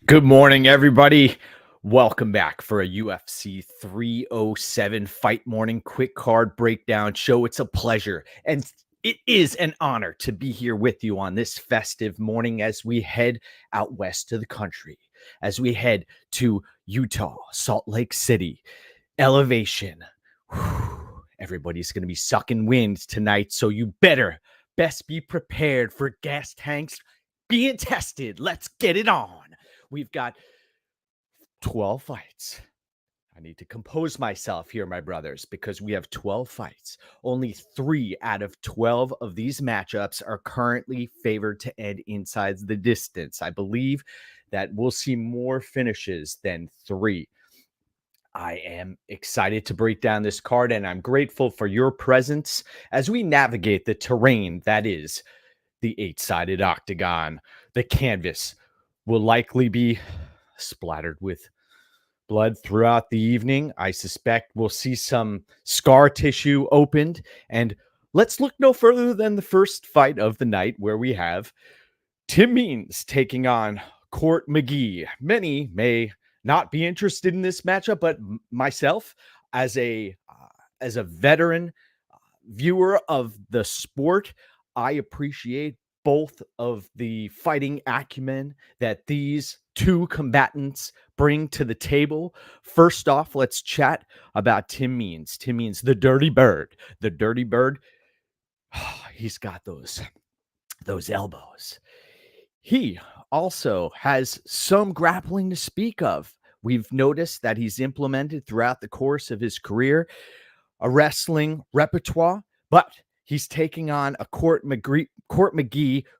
Good morning, everybody. Welcome back for a UFC 307 Fight Morning Quick Card Breakdown show. It's a pleasure and it is an honor to be here with you on this festive morning as we head out west to the country, as we head to Utah, Salt Lake City, elevation. Everybody's going to be sucking wind tonight, so you best be prepared for gas tanks being tested. Let's get it on. We've got 12 fights. I need to compose myself here, my brothers, because we have 12 fights. Only 3 out of 12 of these matchups are currently favored to end inside the distance. I believe that we'll see more finishes than 3. I am excited to break down this card, and I'm grateful for your presence as we navigate the terrain that is the 8-sided octagon. The canvas will likely be splattered with blood throughout the evening. I suspect we'll see some scar tissue opened. And let's look no further than the first fight of the night, where we have Tim Means taking on Court McGee. Many may not be interested in this matchup, but myself, as a veteran viewer of the sport, I appreciate both of the fighting acumen that these two combatants bring to the table. First off, let's chat about Tim Means. Tim Means, the Dirty Bird. The Dirty Bird, he's got those elbows. He also has some grappling to speak of. We've noticed that he's implemented throughout the course of his career a wrestling repertoire, but he's taking on a Court McGee,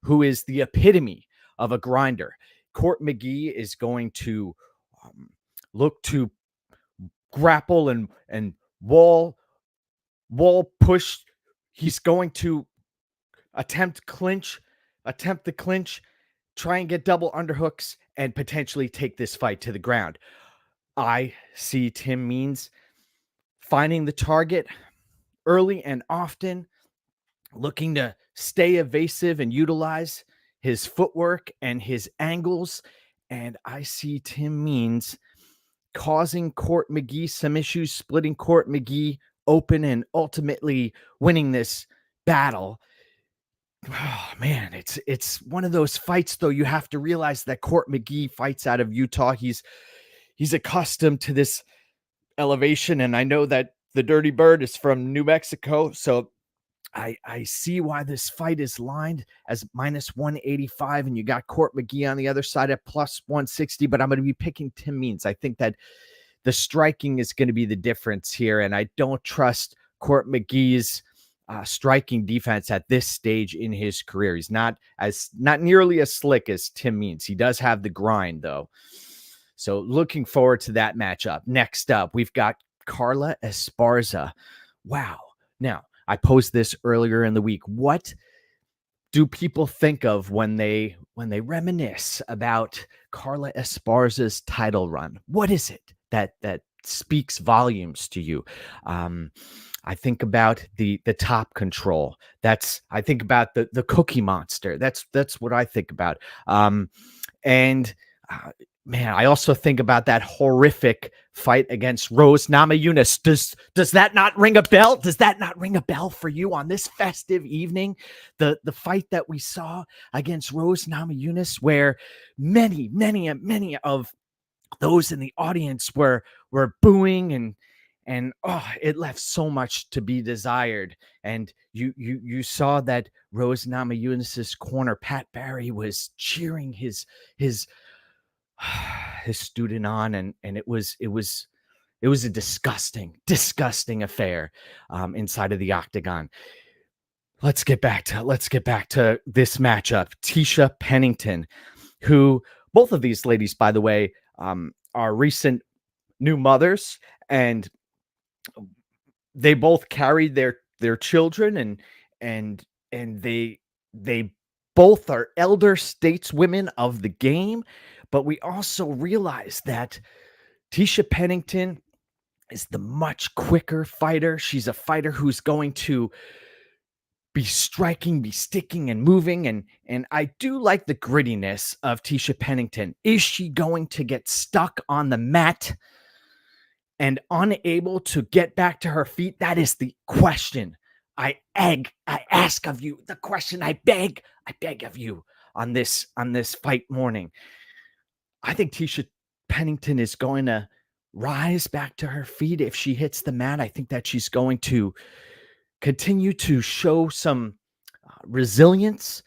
who is the epitome of a grinder. Court McGee is going to look to grapple and wall push. He's going to attempt the clinch, try and get double underhooks, and potentially take this fight to the ground. I see Tim Means finding the target early and often, looking to stay evasive and utilize his footwork and his angles. And I see Tim Means causing Court McGee some issues, splitting Court McGee open, and ultimately winning this battle. Oh, man, it's one of those fights, though. You have to realize that Court McGee fights out of Utah. He's accustomed to this elevation, and I know that the Dirty Bird is from New Mexico, so I see why this fight is lined as minus 185, and you got Court McGee on the other side at plus 160, but I'm going to be picking Tim Means. I think that the striking is going to be the difference here, and I don't trust Court McGee's striking defense at this stage in his career. He's not nearly as slick as Tim Means. He does have the grind, though. So looking forward to that matchup. Next up, we've got Carla Esparza. Wow. Now, I posed this earlier in the week. What do people think of when they reminisce about Carla Esparza's title run? What is it that speaks volumes to you? I think about the top control. I think about the Cookie Monster. That's what I think about. Man, I also think about that horrific fight against Rose Namajunas. Does that not ring a bell? Does that not ring a bell for you on this festive evening? The fight that we saw against Rose Namajunas, where many of those in the audience were booing, and it left so much to be desired. And you saw that Rose Namajunas' corner, Pat Barry, was cheering his student on, and it was a disgusting affair inside of the octagon. Let's get back to this matchup. Tisha Pennington, who both of these ladies, by the way, are recent new mothers, and they both carried their children, and they both are elder stateswomen of the game. But we also realize that Tisha Pennington is the much quicker fighter. She's a fighter who's going to be striking, be sticking and moving. And I do like the grittiness of Tisha Pennington. Is she going to get stuck on the mat and unable to get back to her feet? That is the question I ask of you. The question I beg of you on this fight morning. I think Tisha Pennington is going to rise back to her feet if she hits the mat. I think that she's going to continue to show some resilience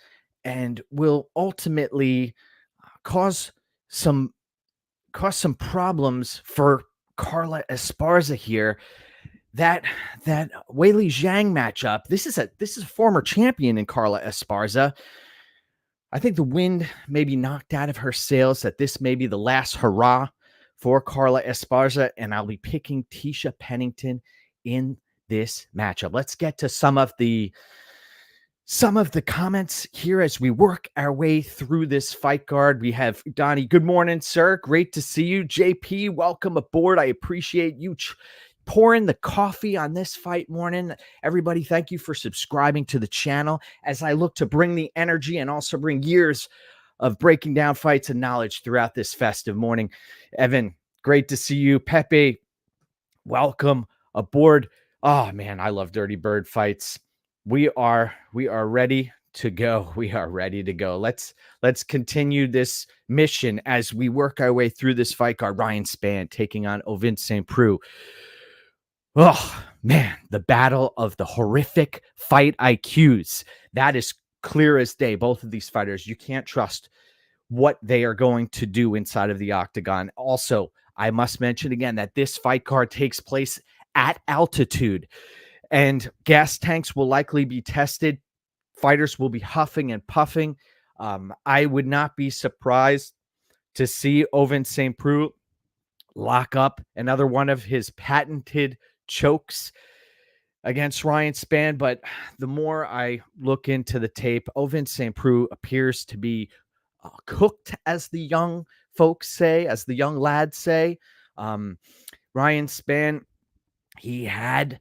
and will ultimately cause some problems for Carla Esparza here. That Weili Zhang matchup. This is a former champion in Carla Esparza. I think the wind may be knocked out of her sails, that this may be the last hurrah for Carla Esparza, and I'll be picking Tisha Pennington in this matchup. Let's get to some of the comments here as we work our way through this fight card. We have Donnie. Good morning, sir. Great to see you. JP, welcome aboard. I appreciate you pouring the coffee on this fight morning. Everybody, thank you for subscribing to the channel as I look to bring the energy and also bring years of breaking down fights and knowledge throughout this festive morning. Evan, great to see you. Pepe, welcome aboard. Oh man, I love Dirty Bird fights. We are ready to go. We are ready to go. Let's continue this mission as we work our way through this fight card. Ryan Spann taking on Ovince St. Preux. Oh man, the battle of the horrific fight IQs. That is clear as day. Both of these fighters, you can't trust what they are going to do inside of the octagon. Also, I must mention again that this fight card takes place at altitude, and gas tanks will likely be tested. Fighters will be huffing and puffing. I would not be surprised to see Ovince St. Preux lock up another one of his patented chokes against Ryan Spann. But the more I look into the tape, Ovince St. Preux appears to be cooked, as the young folks say, as the young lads say. Ryan Spann, he had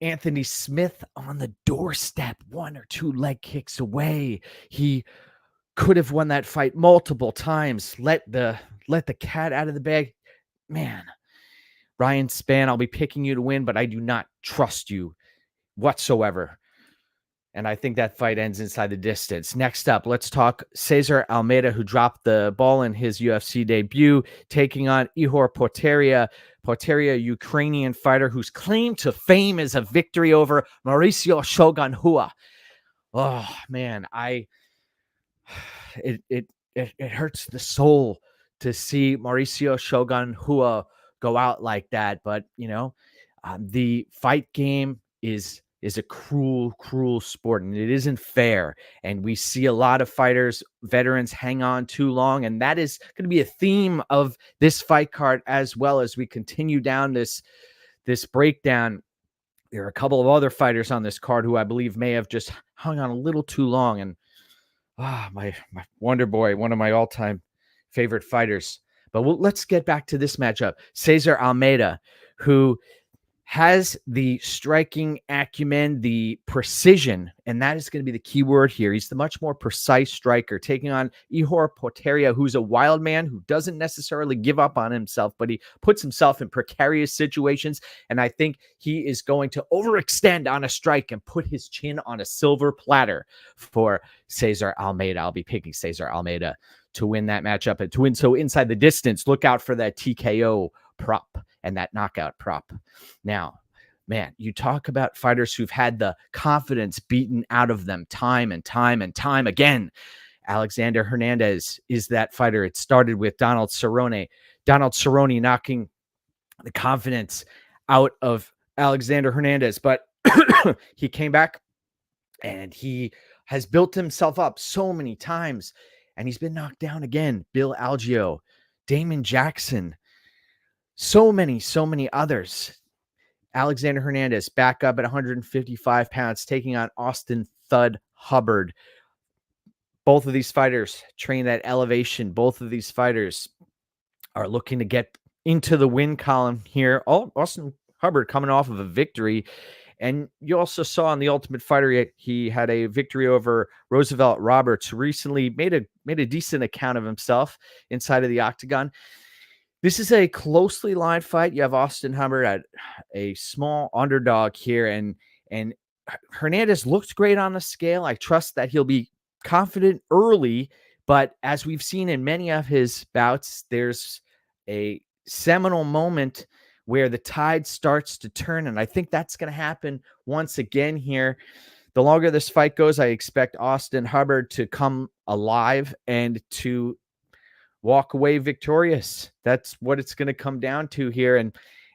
Anthony Smith on the doorstep, 1 or 2 leg kicks away. He could have won that fight multiple times. Let the cat out of the bag. Man, Ryan Spann, I'll be picking you to win, but I do not trust you whatsoever. And I think that fight ends inside the distance. Next up, let's talk Cesar Almeida, who dropped the ball in his UFC debut, taking on Ihor Potieria. Potieria, Ukrainian fighter whose claim to fame is a victory over Mauricio Shogun Rua. Oh man, it hurts the soul to see Mauricio Shogun Rua go out like that. But the fight game is a cruel sport, and it isn't fair. And we see a lot of fighters, veterans, hang on too long, and that is going to be a theme of this fight card as well as we continue down this breakdown. There are a couple of other fighters on this card who I believe may have just hung on a little too long. And my Wonder Boy, one of my all-time favorite fighters. But let's get back to this matchup. Cesar Almeida, who has the striking acumen, the precision, and that is going to be the key word here. He's the much more precise striker, taking on Ihor Potieria, who's a wild man who doesn't necessarily give up on himself, but he puts himself in precarious situations, and I think he is going to overextend on a strike and put his chin on a silver platter for Cesar Almeida. I'll be picking Cesar Almeida to win that matchup and to win. So inside the distance, look out for that TKO prop and that knockout prop. Now, man, you talk about fighters who've had the confidence beaten out of them time and time again. Alexander Hernandez is that fighter. It started with Donald Cerrone. Donald Cerrone knocking the confidence out of Alexander Hernandez, but he came back and he has built himself up so many times, and he's been knocked down again. Bill Algeo, Damon Jackson, so many others. Alexander Hernandez back up at 155 pounds, taking on Austin Thud Hubbard. Both of these fighters train at elevation. Both of these fighters are looking to get into the win column here. Austin Hubbard coming off of a victory, And you also saw in the Ultimate Fighter, he had a victory over Roosevelt Roberts, who recently made a decent account of himself inside of the octagon. This is a closely lined fight. You have Austin Hubbard at a small underdog here, and Hernandez looks great on the scale. I trust that he'll be confident early, but as we've seen in many of his bouts, there's a seminal moment where the tide starts to turn, and I think that's going to happen once again here. The longer this fight goes, I expect Austin Hubbard to come alive and to walk away victorious. That's what it's going to come down to here.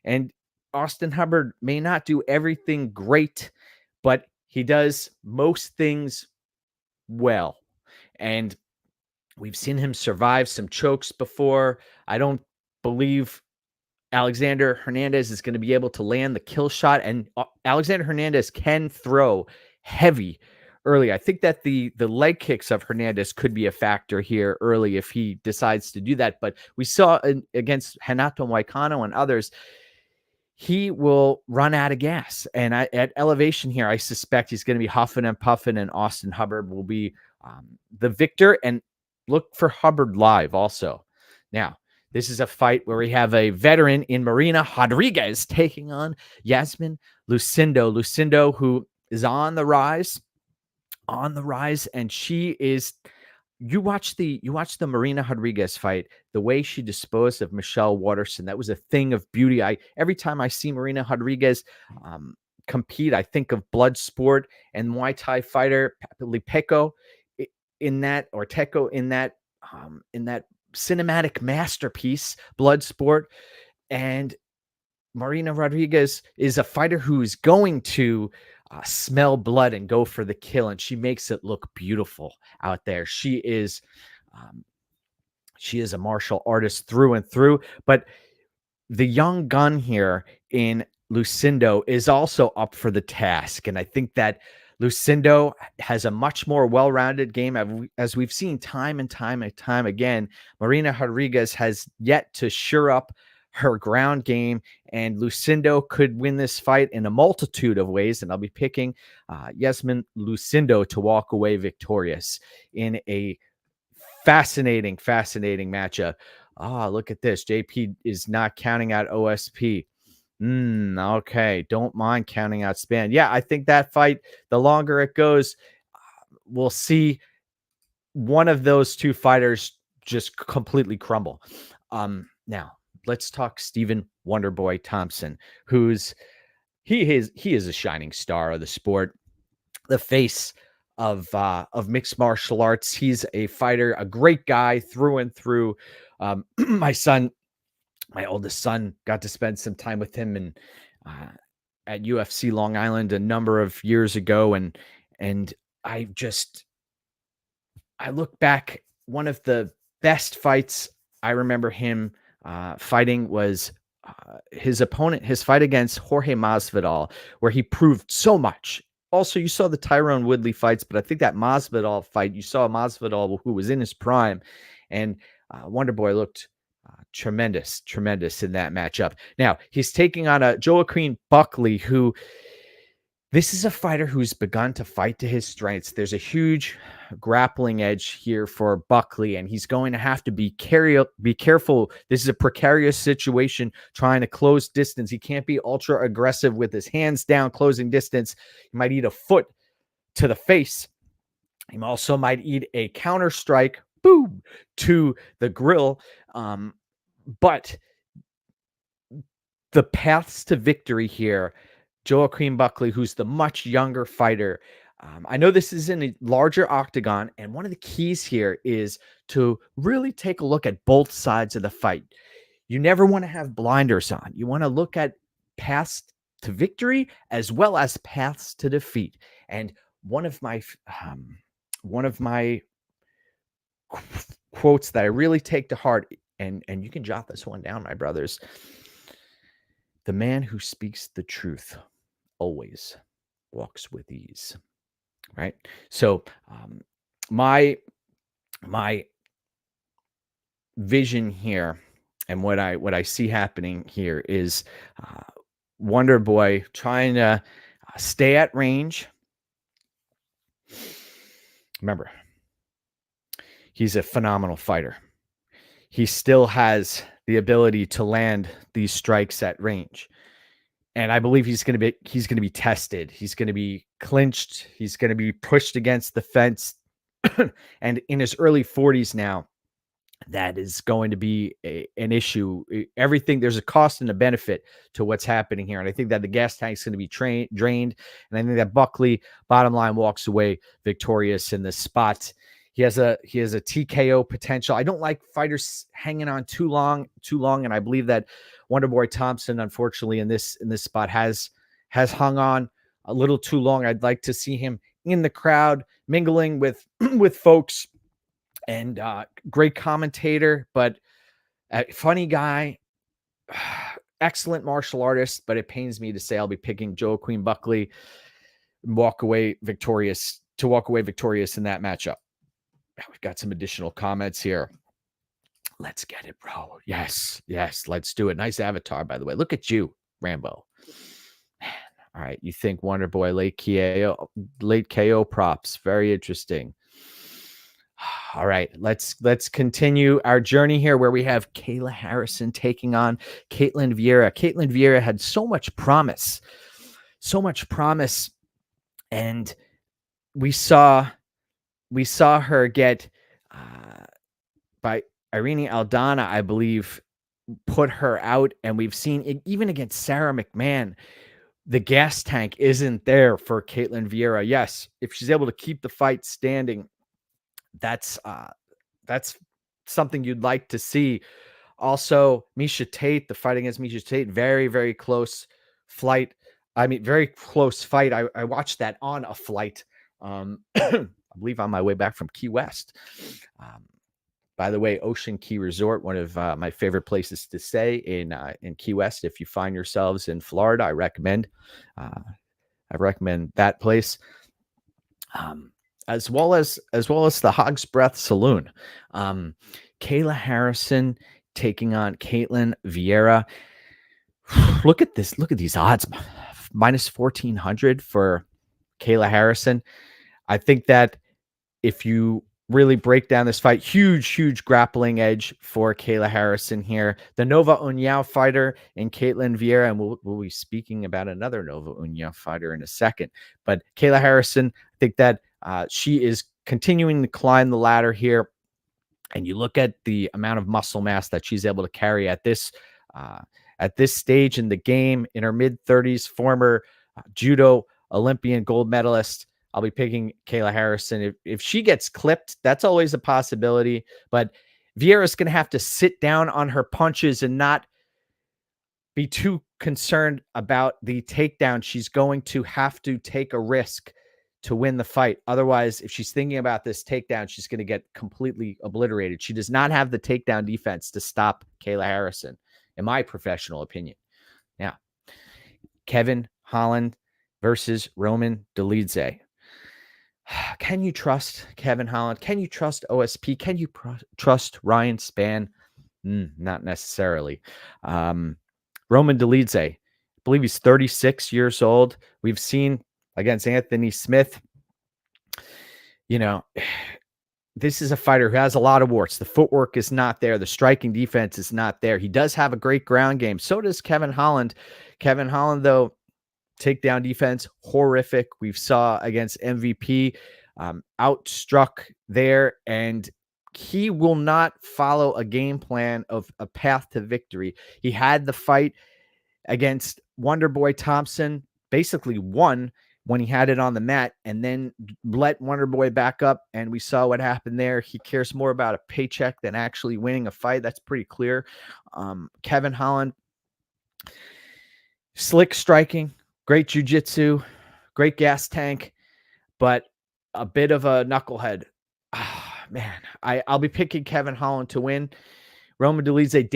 And Austin Hubbard may not do everything great, but he does most things well. And we've seen him survive some chokes before. I don't believe Alexander Hernandez is going to be able to land the kill shot, and Alexander Hernandez can throw heavy early. I think that the leg kicks of Hernandez could be a factor here early if he decides to do that. But we saw against Renato Moicano and others, he will run out of gas. And at elevation here, I suspect he's going to be huffing and puffing, and Austin Hubbard will be the victor. And look for Hubbard live also. Now, this is a fight where we have a veteran in Marina Rodriguez taking on Yasmin Lucindo. Lucindo, who is on the rise, and she is. You watch the Marina Rodriguez fight, the way she disposed of Michelle Waterson. That was a thing of beauty. Every time I see Marina Rodriguez compete, I think of Bloodsport and Muay Thai fighter Lipeco in that, or Teco in that cinematic masterpiece, Bloodsport. And Marina Rodriguez is a fighter who's going to smell blood and go for the kill, and she makes it look beautiful out there. She is a martial artist through and through. But the young gun here in Lucindo is also up for the task, and I think that Lucindo has a much more well-rounded game. As we've seen time and time again, Marina Rodriguez has yet to shore up her ground game, and Lucindo could win this fight in a multitude of ways, and I'll be picking Yasmin Lucindo to walk away victorious in a fascinating matchup. Look at this. JP is not counting out OSP. Okay, don't mind counting out Span. Yeah, I think that fight, the longer it goes, we'll see one of those two fighters just completely crumble. Now, let's talk Stephen Wonderboy Thompson, he is a shining star of the sport, the face of mixed martial arts. He's a fighter, a great guy through and through. My oldest son got to spend some time with him and at UFC Long Island a number of years ago, and I look back. One of the best fights I remember him fighting was his fight against Jorge Masvidal, where he proved so much. Also, you saw the Tyrone Woodley fights, but I think that Masvidal fight, you saw Masvidal who was in his prime, and Wonderboy looked tremendous in that matchup. Now, he's taking on a Joaquin Buckley, who this is a fighter who's begun to fight to his strengths. There's a huge grappling edge here for Buckley, and he's going to have to be careful. This is a precarious situation trying to close distance. He can't be ultra aggressive with his hands down, closing distance. He might eat a foot to the face. He also might eat a counter strike, boom, to the grill. But the paths to victory here, Joaquin Buckley, who's the much younger fighter. I know this is in a larger octagon, and one of the keys here is to really take a look at both sides of the fight. You never want to have blinders on. You want to look at paths to victory as well as paths to defeat. And one of my quotes that I really take to heart, and you can jot this one down, my brothers: the man who speaks the truth always walks with ease. Right? So my vision here, and what I see happening here, is Wonder Boy trying to Stay at range. Remember, he's a phenomenal fighter. He still has the ability to land these strikes at range. And I believe he's going to be tested. He's going to be clinched. He's going to be pushed against the fence. And in his early 40s now, that is going to be an issue. Everything, there's a cost and a benefit to what's happening here. And I think that the gas tank is going to be drained. And I think that Buckley, bottom line, walks away victorious in this spot. He has a TKO potential. I don't like fighters hanging on too long. And I believe that Wonderboy Thompson, unfortunately, in this spot has hung on a little too long. I'd like to see him in the crowd, mingling with folks. And great commentator, but funny guy, excellent martial artist. But it pains me to say I'll be picking Joaquin Buckley and walk away victorious in that matchup. We've got some additional comments here. Let's get it, bro. Yes, let's do it. Nice avatar, by the way. Look at you, Rambo. Man. All right, you think Wonderboy late KO props? Very interesting. All right, let's continue our journey here where we have Kayla Harrison taking on Ketlen Vieira. Ketlen Vieira had so much promise, and we saw her get by Irene Aldana, I believe, put her out, and we've seen it even against Sarah McMahon. The gas tank isn't there for Ketlen Vieira. Yes, if she's able to keep the fight standing, that's something you'd like to see. Also, Miesha Tate, the fight against Miesha Tate, very, very close fight. Very close fight. I watched that on a flight, I believe on my way back from Key West. By the way, Ocean Key Resort, one of my favorite places to stay in Key West. If you find yourselves in Florida, I recommend that place. As well as the Hog's Breath Saloon. Kayla Harrison taking on Ketlen Vieira. Look at this. Look at these odds. Minus 1,400 for Kayla Harrison. I think that if you really break down this fight, huge grappling edge for Kayla Harrison here. The Nova União fighter and Ketlen Vieira, and we'll be speaking about another Nova União fighter in a second. But Kayla Harrison, I think that she is continuing to climb the ladder here. And you look at the amount of muscle mass that she's able to carry at this stage in the game, in her mid-30s, former judo Olympian gold medalist. I'll be picking Kayla Harrison. If she gets clipped, that's always a possibility. But Vieira's going to have to sit down on her punches and not be too concerned about the takedown. She's going to have to take a risk to win the fight. Otherwise, if she's thinking about this takedown, she's going to get completely obliterated. She does not have the takedown defense to stop Kayla Harrison, in my professional opinion. Now, Kevin Holland versus Roman Dolidze. Can you trust Kevin Holland? Can you trust OSP? Can you trust Ryan Spann? Not necessarily. Roman Dolidze, I believe he's 36 years old. We've seen against Anthony Smith, this is a fighter who has a lot of warts. The footwork is not there. The striking defense is not there. He does have a great ground game. So does Kevin Holland. Kevin Holland, though, takedown defense, horrific. We saw against MVP, outstruck there, and he will not follow a game plan of a path to victory. He had the fight against Wonderboy Thompson, basically won when he had it on the mat, and then let Wonderboy back up, and we saw what happened there. He cares more about a paycheck than actually winning a fight. That's pretty clear. Kevin Holland, slick striking, great jiu-jitsu, great gas tank, but a bit of a knucklehead. Man, I'll be picking Kevin Holland to win. Roman Dolidze,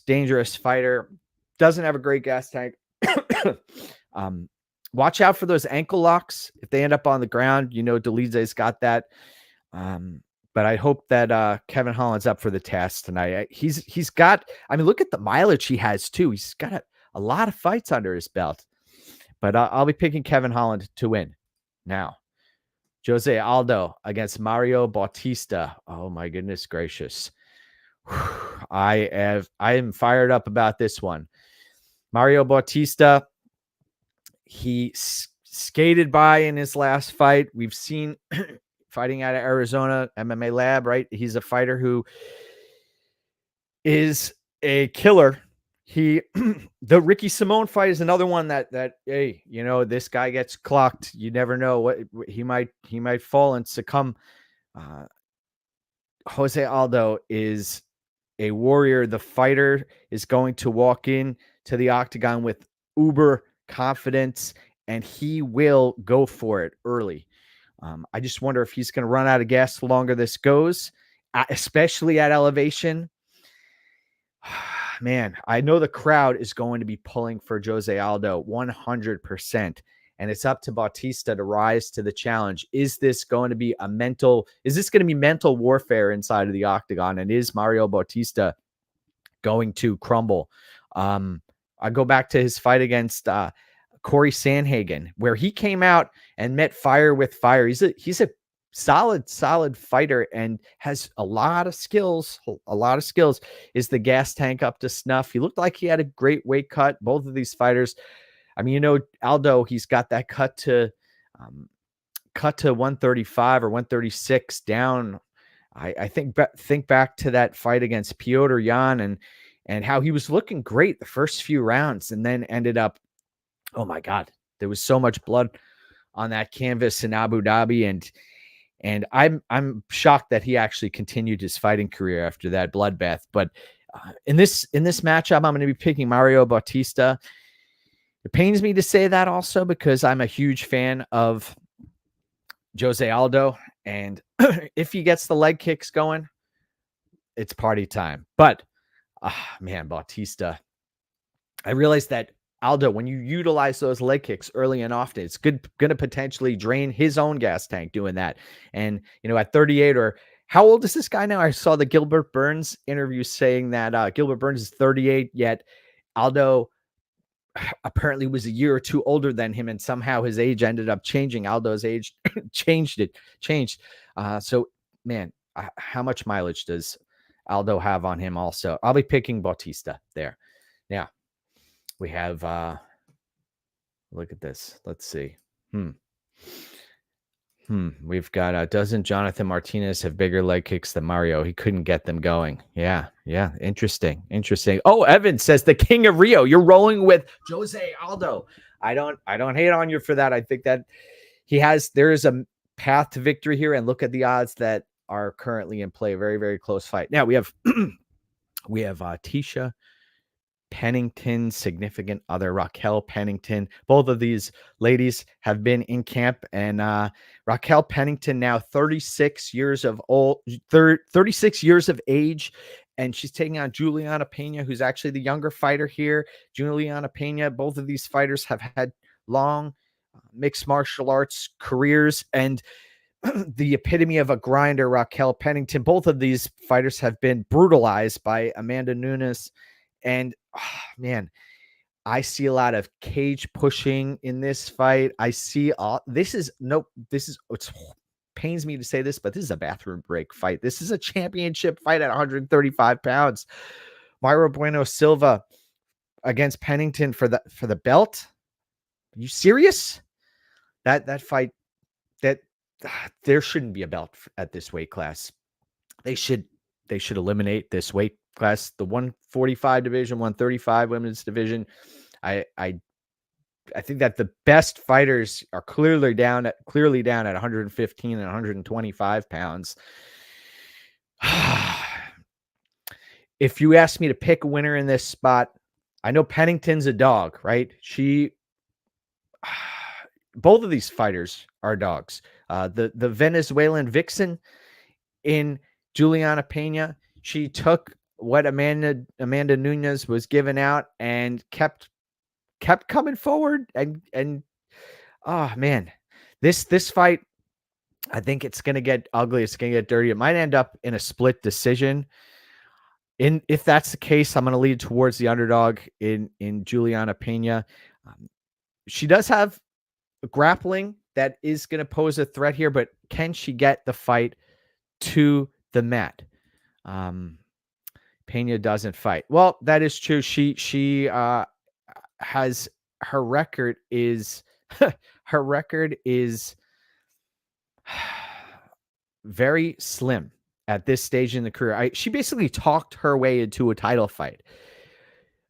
dangerous fighter. Doesn't have a great gas tank. Watch out for those ankle locks. If they end up on the ground, Dolidze's got that. But I hope that Kevin Holland's up for the task tonight. He's got, look at the mileage he has too. He's got a lot of fights under his belt. but I'll be picking Kevin Holland to win. Now, Jose Aldo against Mario Bautista. Oh my goodness gracious. I am fired up about this one. Mario Bautista, he skated by in his last fight. We've seen fighting out of Arizona MMA Lab, right? He's a fighter who is a killer. He the Ricky Simone fight is another one that hey, this guy gets clocked. You never know what he might fall and succumb. Jose Aldo is a warrior. The fighter is going to walk in to the octagon with uber confidence, and he will go for it early. I just wonder if he's going to run out of gas the longer this goes, especially at elevation. Man, I know the crowd is going to be pulling for Jose Aldo 100%. And it's up to Bautista to rise to the challenge. Is this going to be mental warfare inside of the octagon? And is Mario Bautista going to crumble? I go back to his fight against Corey Sandhagen, where he came out and met fire with fire. He's a solid fighter and has a lot of skills. Is the gas tank up to snuff? He looked like he had a great weight cut. Both of these fighters, I mean, Aldo, he's got that cut to 135 or 136 down. I think back to that fight against Piotr Jan and how he was looking great the first few rounds and then ended up, oh my God, there was so much blood on that canvas in Abu Dhabi. And I'm shocked that he actually continued his fighting career after that bloodbath. But in this matchup, I'm going to be picking Mario Bautista. It pains me to say that also because I'm a huge fan of Jose Aldo. And if he gets the leg kicks going, it's party time. But, man, Bautista, I realized that Aldo, when you utilize those leg kicks early and often, it's going to potentially drain his own gas tank doing that. And, at 38 or how old is this guy now? I saw the Gilbert Burns interview saying that Gilbert Burns is 38, yet Aldo apparently was a year or two older than him, and somehow his age ended up changing. Aldo's age changed. So, man, how much mileage does Aldo have on him also? I'll be picking Bautista there. Now, we have, look at this. Let's see. We've got, doesn't Jonathan Martinez have bigger leg kicks than Mario? He couldn't get them going. Yeah. Interesting. Oh, Evan says the King of Rio. You're rolling with Jose Aldo. I don't hate on you for that. I think that there is a path to victory here, and look at the odds that are currently in play. Very, very close fight. Now we have, Tisha Pennington, significant other Raquel Pennington. Both of these ladies have been in camp, and Raquel Pennington now 36 years of age, and she's taking on Juliana Pena, who's actually the younger fighter here. Juliana Pena, both of these fighters have had long mixed martial arts careers, and the epitome of a grinder, Raquel Pennington. Both of these fighters have been brutalized by Amanda Nunes. And man, I see a lot of cage pushing in this fight. I see it pains me to say this, but this is a bathroom break fight. This is a championship fight at 135 pounds. Mayra Bueno Silva against Pennington for the belt. Are you serious? That fight, there shouldn't be a belt at this weight class. They should eliminate this weight class, the 145 division, 135 women's division. I think that the best fighters are clearly down at 115 and 125 pounds. If you ask me to pick a winner in this spot, I know Pennington's a dog, right? Both of these fighters are dogs. The Venezuelan vixen in Juliana Pena, she took what Amanda Nunes was giving out and kept coming forward and oh man, this fight, I think it's going to get ugly. It's going to get dirty. It might end up in a split decision. If that's the case, I'm going to lead towards the underdog in Juliana Pena. she does have grappling that is going to pose a threat here, but can she get the fight to the mat? Pena doesn't fight. Well, that is true. She has her record is her record is very slim at this stage in the career. She basically talked her way into a title fight.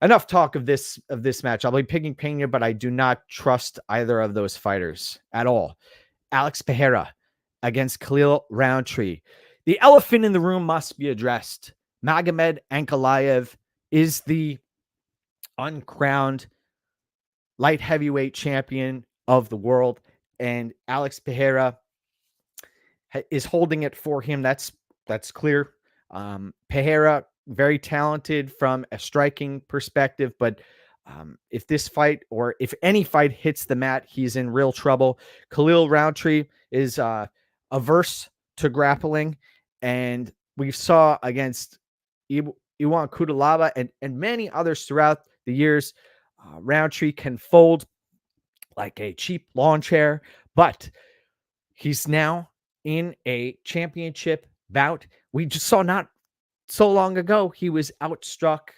Enough talk of this match. I'll be picking Pena, but I do not trust either of those fighters at all. Alex Pereira against Khalil Roundtree. The elephant in the room must be addressed. Magomed Ankalaev is the uncrowned light heavyweight champion of the world, and Alex Pereira is holding it for him. That's clear. Pereira, very talented from a striking perspective, but if this fight or if any fight hits the mat, he's in real trouble. Khalil Roundtree is averse to grappling, and we saw against Iwan Kudalaba and many others throughout the years, Roundtree can fold like a cheap lawn chair, but he's now in a championship bout. We just saw not so long ago, he was outstruck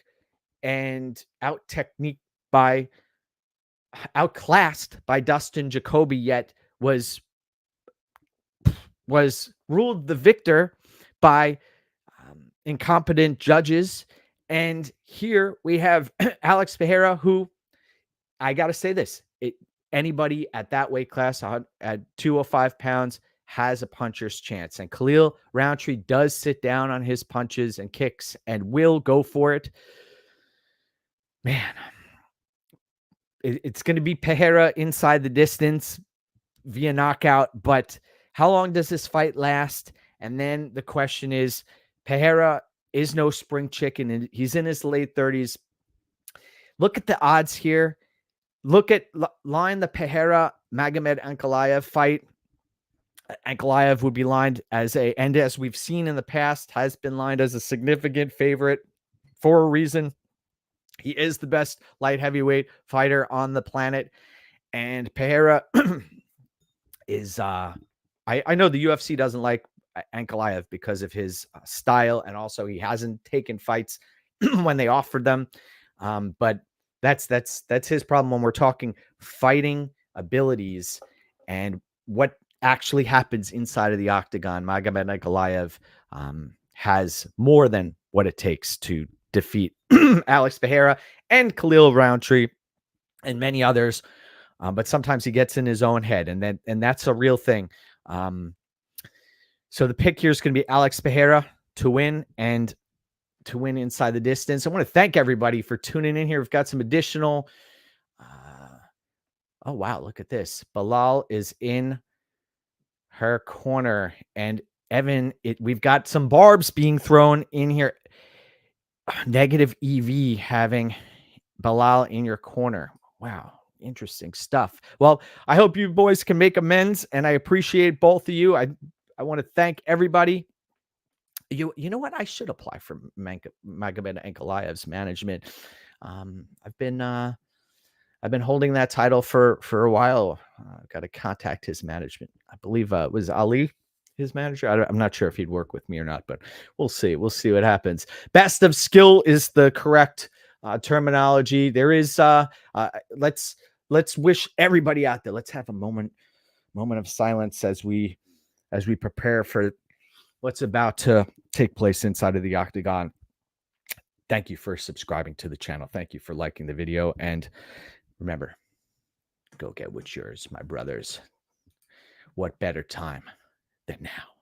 and outclassed by Dustin Jacoby, yet was ruled the victor by incompetent judges. And here we have Alex Pereira, who, I got to say this, anybody at that weight class at 205 pounds has a puncher's chance. And Khalil Roundtree does sit down on his punches and kicks and will go for it. Man, it's going to be Pereira inside the distance via knockout, but how long does this fight last? And then the question is, Pereira is no spring chicken, and he's in his late 30s. Look at the odds here. Look at line the Pereira Magomed Ankalaev fight. Ankalaev would be lined and as we've seen in the past, has been lined as a significant favorite for a reason. He is the best light heavyweight fighter on the planet. And Pereira is, I know the UFC doesn't like Ankalaev because of his style, and also he hasn't taken fights when they offered them. But that's his problem when we're talking fighting abilities and what actually happens inside of the octagon. Magomed Ankalaev has more than what it takes to defeat Alex Pereira and Khalil Roundtree and many others. But sometimes he gets in his own head, and that's a real thing. So the pick here is going to be Alex Pereira to win and to win inside the distance. I want to thank everybody for tuning in here. We've got some additional. Oh, wow. Look at this. Bilal is in her corner, and Evan, we've got some barbs being thrown in here. Negative EV having Bilal in your corner. Wow. Interesting stuff. Well, I hope you boys can make amends, and I appreciate both of you. I want to thank everybody. You know what? I should apply for Magomed Ankalaev's management. I've been holding that title for a while. I've got to contact his management. I believe was Ali his manager. I'm not sure if he'd work with me or not, but we'll see. We'll see what happens. Best of skill is the correct terminology. There is let's wish everybody out there. Let's have a moment of silence as we prepare for what's about to take place inside of the octagon. Thank you for subscribing to the channel. Thank you for liking the video. And remember, go get what's yours, my brothers. What better time than now?